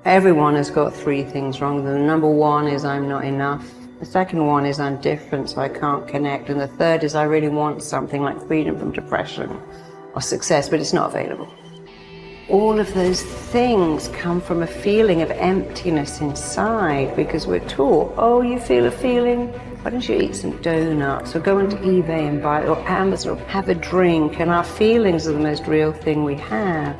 Everyone has got three things wrong. The number one is I'm not enough. The second one is I'm different, so I can't connect. And the third is I really want something like freedom from depression or success, but it's not available. All of those things come from a feeling of emptiness inside because we're taught, oh, you feel a feeling? Why don't you eat some donuts or go onto eBay and buy, or Amazon, or have a drink? And our feelings are the most real thing we have.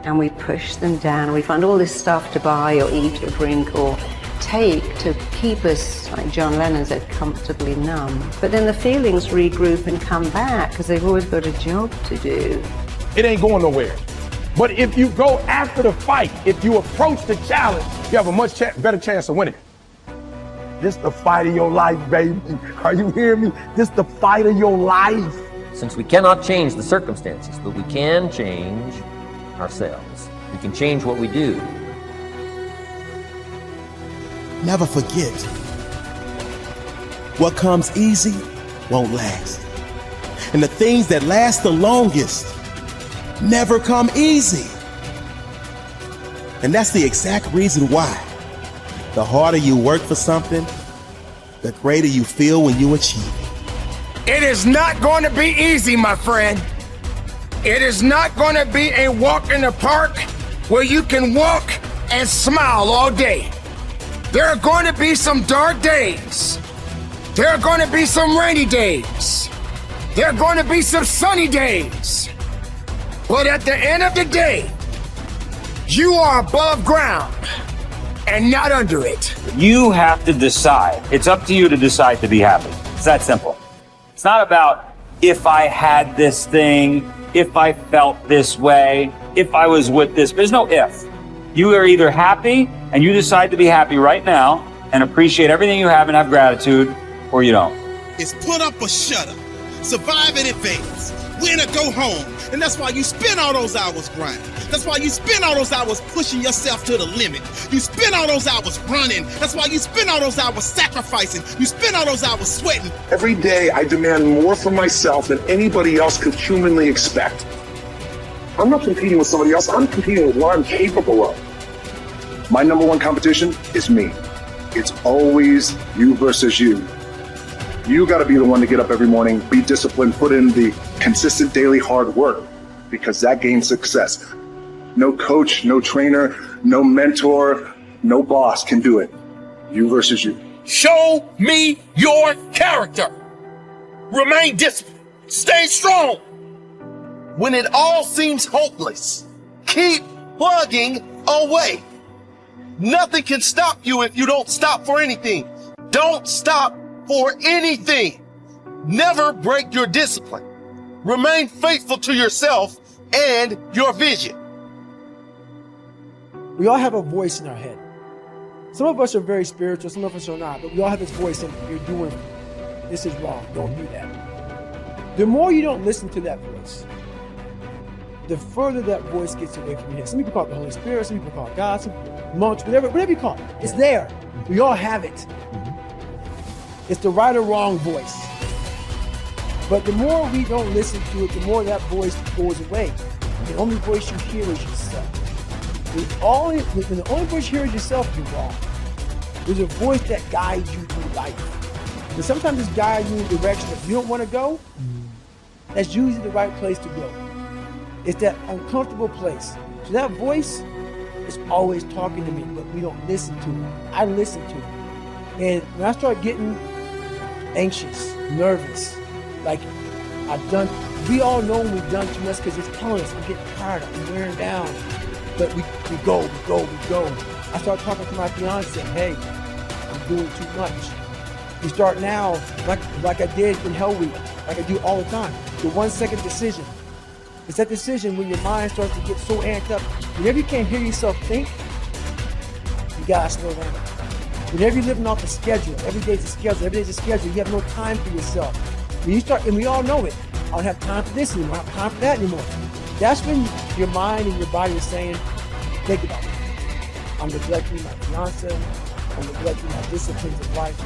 And we push them down and we find all this stuff to buy or eat or drink or take to keep us, like John Lennon said, comfortably numb. But then the feelings regroup and come back because they've always got a job to do. It ain't going nowhere. But if you go after the fight, if you approach the challenge, you have a much better chance of winning. This the fight of your life, baby. Are you hearing me? This the fight of your life. Since we cannot change the circumstances, but we can change ourselves. We can change what we do. Never forget, what comes easy won't last. And the things that last the longest never come easy. And that's the exact reason why the harder you work for something, the greater you feel when you achieve it. It is not going to be easy, my friend. It is not going to be a walk in the park where you can walk and smile all day. There are going to be some dark days. There are going to be some rainy days. There are going to be some sunny days. But at the end of the day, you are above ground and not under it. You have to decide. It's up to you to decide to be happy. It's that simple. It's not about if I had this thing, if I felt this way, if I was with this. There's no if. You are either happy and you decide to be happy right now and appreciate everything you have and have gratitude, or you don't. It's put up or shut up. Survive and advance. Win or go home. And that's why you spend all those hours grinding. That's why you spend all those hours pushing yourself to the limit. You spend all those hours running. That's why you spend all those hours sacrificing. You spend all those hours sweating. Every day I demand more from myself than anybody else could humanly expect. I'm not competing with somebody else. I'm competing with what I'm capable of. My number one competition is me. It's always you versus you. You got to be the one to get up every morning, be disciplined, put in the consistent daily hard work, because that gains success. No coach, no trainer, no mentor, no boss can do it. You versus you. Show me your character. Remain disciplined. Stay strong. When it all seems hopeless, keep plugging away. Nothing can stop you if you don't stop for anything. Don't stop for anything. Never break your discipline. Remain faithful to yourself and your vision. We all have a voice in our head. Some of us are very spiritual, some of us are not, but we all have this voice saying, you're doing, this is wrong, don't do that. The more you don't listen to that voice, the further that voice gets away from your head. Some people call it the Holy Spirit, some people call it God, some monks, whatever you call it. It's there. We all have it. It's the right or wrong voice. But the more we don't listen to it, the more that voice goes away. The only voice you hear is yourself. When the only voice you hear is yourself, you're wrong. There's a voice that guides you through life. And sometimes it's guiding you in a direction that you don't want to go. That's usually the right place to go. It's that uncomfortable place. So that voice is always talking to me, but we don't listen to it. I listen to it. And when I start getting anxious, nervous, like we all know when we've done too much because it's telling us, I'm getting tired, I'm wearing down. But we go. I start talking to my fiance, hey, I'm doing too much. We start now, like I did in Hell Week, like I do all the time, the 1 second decision. It's that decision when your mind starts to get so amped up. Whenever you can't hear yourself think, you gotta slow down. Whenever you're living off a schedule, every day's a schedule, you have no time for yourself. When you start, and we all know it, I don't have time for this anymore, I don't have time for that anymore. That's when your mind and your body is saying, think about it. I'm neglecting my fiance, I'm neglecting my disciplines of life,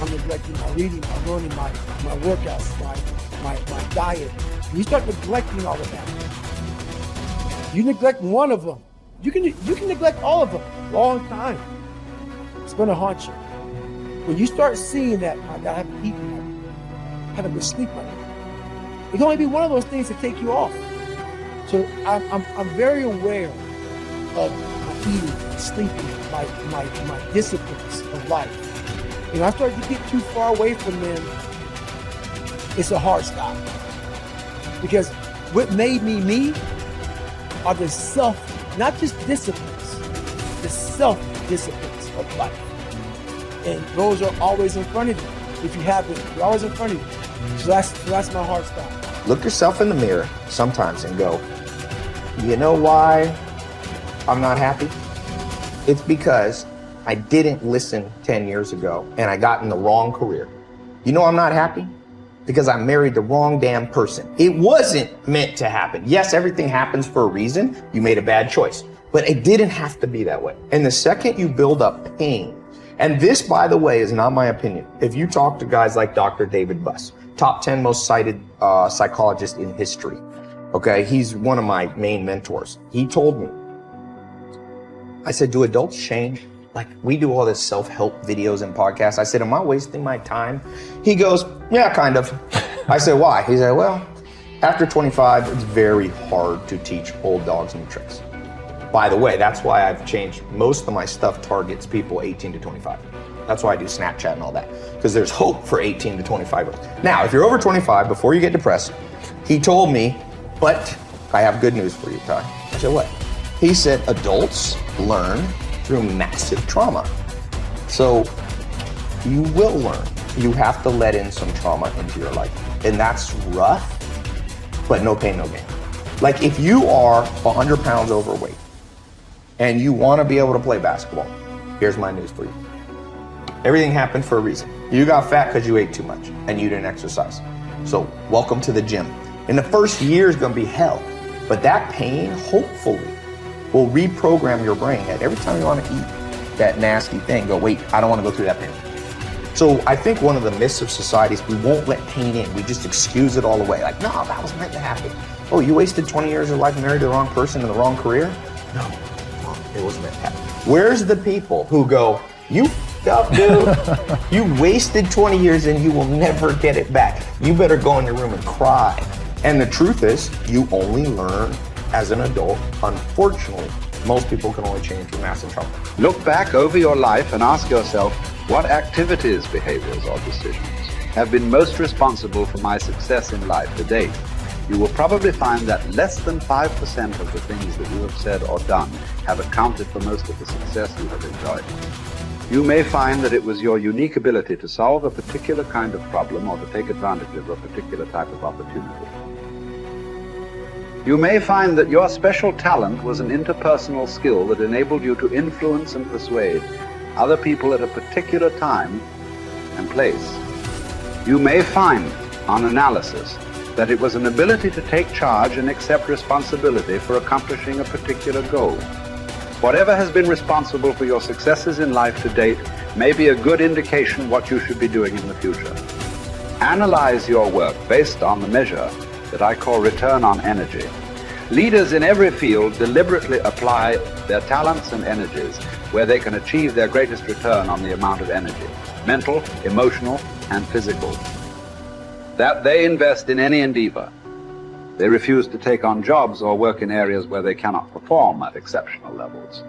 I'm neglecting my reading, my learning, my workouts, my diet. When you start neglecting all of that, you neglect one of them, You can neglect all of them a long time. It's going to haunt you. When you start seeing that, my God, I haven't eaten, I haven't been sleeping, it can only be one of those things to take you off. So I'm very aware of my eating, sleeping, my disciplines of life. And I started to get too far away from them. It's a hard stop. Because what made me me are the not just disciplines, the self-disciplines of life. And those are always in front of you. If you have them, they're always in front of you. So that's my hard stop. Look yourself in the mirror sometimes and go, you know why I'm not happy? It's because I didn't listen 10 years ago and I got in the wrong career. You know I'm not happy? Because I married the wrong damn person. It wasn't meant to happen. Yes, everything happens for a reason. You made a bad choice, but it didn't have to be that way. And the second you build up pain, and this, by the way, is not my opinion. If you talk to guys like Dr. David Buss, top 10 most cited psychologist in history, okay? He's one of my main mentors. He told me, I said, do adults change? Like, we do all this self-help videos and podcasts. I said, am I wasting my time? He goes, yeah, kind of. I said, why? He said, well, after 25, it's very hard to teach old dogs new tricks. By the way, that's why I've changed. Most of my stuff targets people 18 to 25. That's why I do Snapchat and all that, because there's hope for 18 to 25-year-olds. Now, if you're over 25, before you get depressed, he told me, but I have good news for you, Ty. I said, what? He said, adults learn through massive trauma. So you will learn. You have to let in some trauma into your life. And that's rough, but no pain, no gain. Like if you are 100 pounds overweight and you want to be able to play basketball, here's my news for you. Everything happened for a reason. You got fat because you ate too much and you didn't exercise. So welcome to the gym. And the first year is going to be hell, but that pain, hopefully, will reprogram your brain that every time you want to eat that nasty thing, go, wait, I don't want to go through that pain. So I think one of the myths of society is we won't let pain in. We just excuse it all away. Like, no, that was meant to happen. Oh, you wasted 20 years of life married to the wrong person in the wrong career? No, it was meant to happen. Where's the people who go, you f***ed up, dude. You wasted 20 years and you will never get it back. You better go in your room and cry. And the truth is, you only learn as an adult. Unfortunately, most people can only change through massive trauma. Look back over your life and ask yourself, what activities, behaviors, or decisions have been most responsible for my success in life to date? You will probably find that less than 5% of the things that you have said or done have accounted for most of the success you have enjoyed. You may find that it was your unique ability to solve a particular kind of problem or to take advantage of a particular type of opportunity. You may find that your special talent was an interpersonal skill that enabled you to influence and persuade other people at a particular time and place. You may find, on analysis, that it was an ability to take charge and accept responsibility for accomplishing a particular goal. Whatever has been responsible for your successes in life to date may be a good indication what you should be doing in the future. Analyze your work based on the measure that I call return on energy. Leaders in every field deliberately apply their talents and energies where they can achieve their greatest return on the amount of energy, mental, emotional, and physical, that they invest in any endeavor. They refuse to take on jobs or work in areas where they cannot perform at exceptional levels.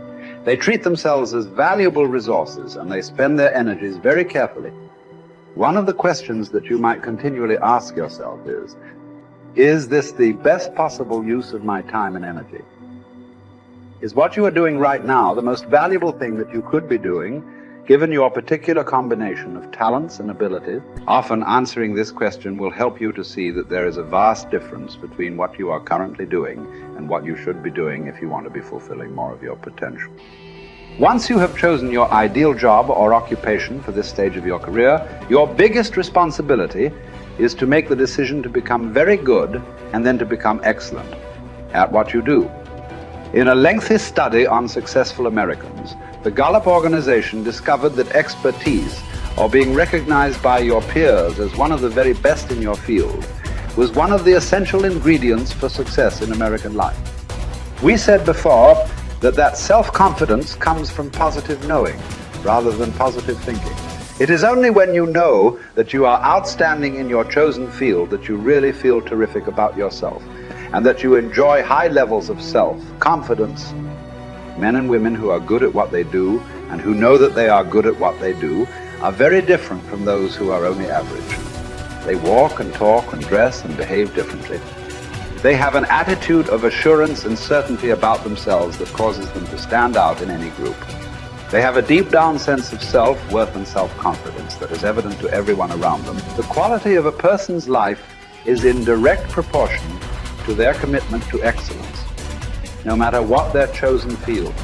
They treat themselves as valuable resources and they spend their energies very carefully. One of the questions that you might continually ask yourself is this the best possible use of my time and energy? Is what you are doing right now the most valuable thing that you could be doing, given your particular combination of talents and abilities? Often answering this question will help you to see that there is a vast difference between what you are currently doing and what you should be doing if you want to be fulfilling more of your potential. Once you have chosen your ideal job or occupation for this stage of your career, your biggest responsibility is to make the decision to become very good and then to become excellent at what you do. In a lengthy study on successful Americans, the Gallup organization discovered that expertise, or being recognized by your peers as one of the very best in your field, was one of the essential ingredients for success in American life. We said before that self-confidence comes from positive knowing rather than positive thinking. It is only when you know that you are outstanding in your chosen field that you really feel terrific about yourself, and that you enjoy high levels of self-confidence. Men and women who are good at what they do and who know that they are good at what they do are very different from those who are only average. They walk and talk and dress and behave differently. They have an attitude of assurance and certainty about themselves that causes them to stand out in any group. They have a deep down sense of self-worth and self-confidence that is evident to everyone around them. The quality of a person's life is in direct proportion to their commitment to excellence, no matter what their chosen field.